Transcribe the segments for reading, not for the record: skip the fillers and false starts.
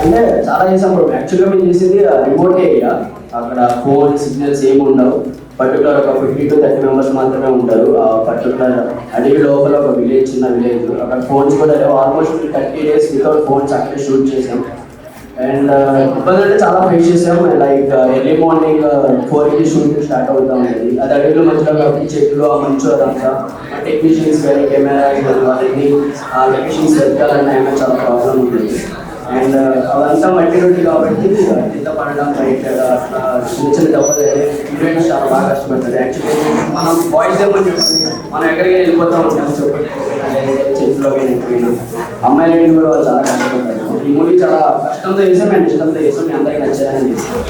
అంటే చాలా చేసాం బ్రో. యాక్చువల్గా మేము చేసింది రిమోట్ ఏరియా, అక్కడ ఫోన్ సిగ్నల్స్ ఏమి ఉండవు. పర్టికులర్ ఒక 50 to 30 మెంబర్స్ మాత్రమే ఉంటారు. పర్టికులర్ అడవి లోపల ఒక విలేజ్, చిన్న విలేజ్. అక్కడ ఫోన్స్ కూడా లేవు. ఆల్మోస్ట్ 30 days వితౌట్ ఫోన్స్ అక్కడే షూట్ చేసాం. అండ్ ఇబ్బంది అంటే చాలా ఫేస్ చేసాం. లైక్ ఎర్లీ మార్నింగ్ 4కి షూటింగ్ స్టార్ట్ అవుతా ఉండేది. అది అడవిలో మధ్యలో కాబట్టి చెట్లు ఆ మంచు అదంతా టెక్నీషియన్స్ కానీ కెమెరాస్ కానీ వాళ్ళని ఆ లొకేషన్స్ వెతకాలన్నా ఏమైనా చాలా ప్రాబ్లం ఉంటుంది. అండ్ అదంతా మట్టి రొట్టి కాబట్టి కింద పడడం బయట చిన్న చిన్న దెబ్బలు హీరోయిన్స్ చాలా బాగా కష్టపడతారు. యాక్చువల్లీ మనం బాయ్స్ ఏమని మనం ఎక్కడికి వెళ్ళిపోతూ ఉంటాం చెట్లోకి వెళ్ళిపోయినా, అమ్మాయిలు కూడా వాళ్ళు చాలా కష్టపడతారు. ఈ మూవీ చాలా కష్టంతో చేసాం అండ్ ఇష్టంతో చేసాం. మీ అందరికీ నచ్చారని చేసాం.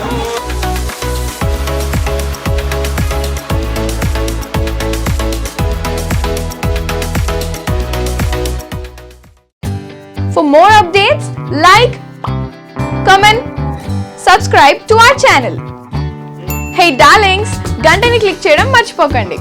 For more updates, like, comment, subscribe to our channel. Hey darlings, గంటని click చేయడం మర్చిపోకండి.